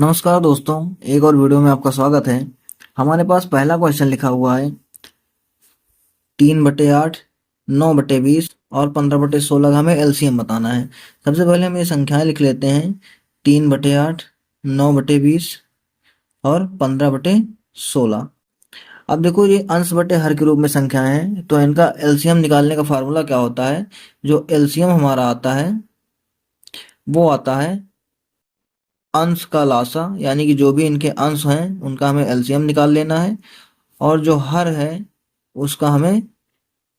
नमस्कार दोस्तों, एक और वीडियो में आपका स्वागत है। हमारे पास पहला क्वेश्चन लिखा हुआ है 3/8, 9/20 और 15/16 का हमें एलसीएम बताना है। सबसे पहले हम ये संख्याएं लिख लेते हैं 3/8, 9/20 और 15/16। अब देखो, ये अंश बटे हर के रूप में संख्याएं हैं, तो इनका एलसीएम निकालने का फार्मूला क्या होता है। जो एलसीएम हमारा आता है वो आता है अंश का लासा, यानी कि जो भी इनके अंश हैं उनका हमें एलसीएम निकाल लेना है, और जो हर है उसका हमें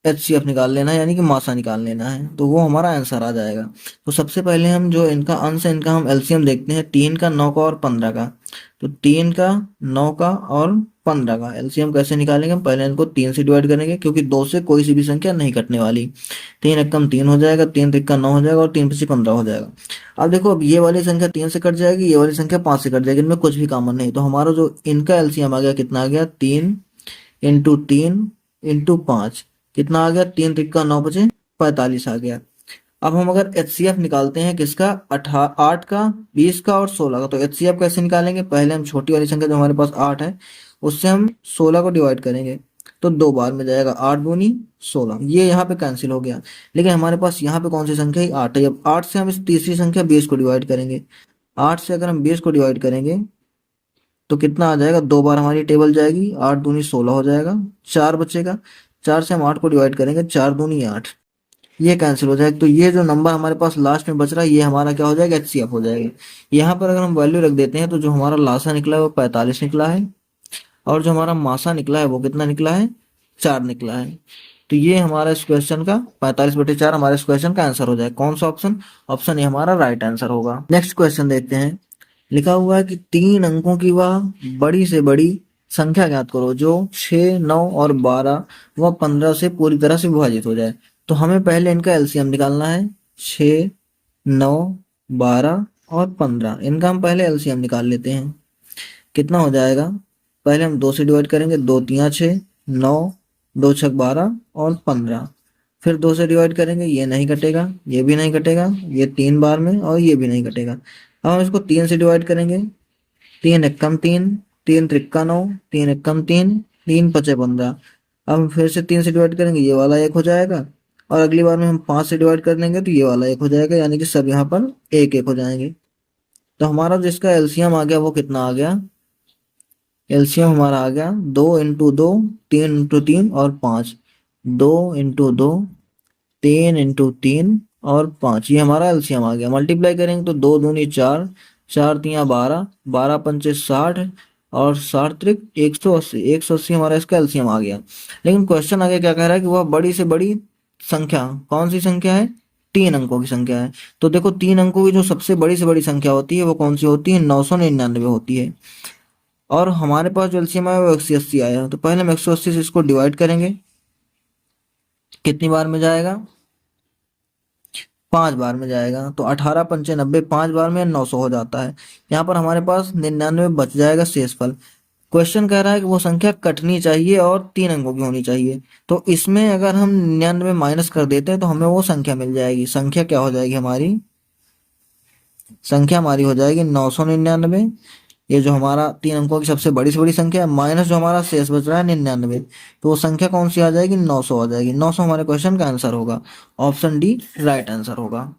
एचसीएफ निकाल लेना है, यानी कि मासा निकाल लेना है, तो वो हमारा आंसर आ जाएगा। तो सबसे पहले हम जो इनका अंश है इनका हम एलसीएम देखते हैं, 3 का, 9 का और 15 का। तो 3 का, 9 का और 15 का एलसीएम कैसे निकालेंगे। हम पहले इनको 3 से डिवाइड करेंगे, क्योंकि 2 से कोई सी भी संख्या नहीं कटने वाली। 3 एकम 3 हो जाएगा, 3 तिक्का 9 हो जाएगा और 3 पच्ची 15 हो जाएगा। अब देखो, अब ये वाली संख्या 3 से कट जाएगी, ये वाली संख्या 5 से कट जाएगी, इनमें कुछ भी कॉमन नहीं। तो हमारा जो इनका एलसीएम आ गया, कितना आ गया, 3 × 3 × 5। कितना आ गया, 3 तिक्का 9 बचे 45 आ गया। अब हम अगर एचसीएफ निकालते हैं किसका, 8 का, 20 का और 16 का, तो एचसीएफ कैसे निकालेंगे। पहले हम छोटी वाली संख्या जो हमारे पास 8 है उससे हम 16 को डिवाइड करेंगे, तो 2 बार में जाएगा, 8 दूनी 16, ये यहाँ पे कैंसिल हो गया। लेकिन हमारे पास यहाँ पे कौन सी संख्या है, 8 है। अब 8 से हम इस तीसरी संख्या 20 को डिवाइड करेंगे। 8 से अगर हम 20 को डिवाइड करेंगे तो कितना आ जाएगा, 2 बार हमारी टेबल जाएगी, 8 दूनी 16 हो जाएगा, 4 बचेगा। 4 से हम 8 को डिवाइड करेंगे, 4 दूनी 8, ये कैंसिल हो जाएगा। तो ये जो नंबर हमारे पास लास्ट में बच रहा है ये हमारा क्या हो जाएगा, एचसीएफ हो जाएगा। यहाँ पर अगर हम वैल्यू रख देते हैं तो जो हमारा लासा निकला है वो 45 निकला है, और जो हमारा मासा निकला है वो कितना निकला है, 4 निकला है। तो ये हमारा इस क्वेश्चन का 45/4 हमारे इस क्वेश्चन का आंसर हो जाएगा। कौन सा ऑप्शन, ऑप्शन ए हमारा राइट आंसर होगा। नेक्स्ट क्वेश्चन देखते हैं। लिखा हुआ है कि 3 अंकों की वह बड़ी से बड़ी संख्या ज्ञात करो जो 6, 9 और 12 व 15 से पूरी तरह से विभाजित हो जाए। तो हमें पहले इनका एलसीएम निकालना है। 6, 9, 12 और 15, इनका हम पहले एलसीएम निकाल लेते हैं। कितना हो जाएगा, पहले हम 2 से डिवाइड करेंगे, 2 तिया 6, 9, 2 छक 12 और 15। फिर 2 से डिवाइड करेंगे, ये नहीं कटेगा, ये भी नहीं कटेगा, ये 3 बार में, और ये भी नहीं कटेगा। अब हम इसको 3 से डिवाइड करेंगे, 3 एकम 3, 3 त्रिक्का 9, 3 एकम 3, 3 पचे 15। अब हम फिर से 3 से डिवाइड करेंगे, ये वाला 1 हो जाएगा, और अगली बार में हम 5 से डिवाइड कर देंगे तो ये वाला 1 हो जाएगा, यानी कि सब यहाँ पर 1 1 हो जाएंगे। तो हमारा जिसका एलसीएम आ गया वो कितना आ गया, एलसीएम हमारा आ गया 2 × 2, 3 × 3 और 5। 2 × 2, 3 × 3 और 5, ये हमारा एलसीएम आ गया। मल्टीप्लाई करेंगे तो 2 दूनी 4, 4 तिया 12, 12 पंचे 60 और 60 त्रिक 180, 180 हमारा इसका एलसीएम आ गया। लेकिन क्वेश्चन आगे क्या कह रहा है कि वह बड़ी से बड़ी संख्या कौन सी संख्या है, 3 अंकों की संख्या है। तो देखो, 3 अंकों की जो सबसे बड़ी से बड़ी संख्या होती है वो कौन सी होती है, 999 होती है। और हमारे पास जो एलसीएम आया वो 180 आया। तो पहले हम 180 से इसको डिवाइड करेंगे, कितनी बार में जाएगा, 5 बार में जाएगा। तो 18 पंचे 90, 5 बार में 900 हो जाता है। यहाँ पर हमारे पास 99 बच जाएगा शेषफल। क्वेश्चन कह रहा है कि वो संख्या कटनी चाहिए और 3 अंकों की होनी चाहिए। तो इसमें अगर हम 99 माइनस कर देते हैं तो हमें वो संख्या मिल जाएगी। संख्या क्या हो जाएगी हमारी, संख्या हमारी हो जाएगी 999। ये जो हमारा 3 अंकों की सबसे बड़ी से बड़ी संख्या है, माइनस जो हमारा शेष बच रहा है 99, तो वो संख्या कौन सी आ जाएगी, 900 आ जाएगी। 900 हमारे क्वेश्चन का आंसर होगा। ऑप्शन डी राइट आंसर होगा।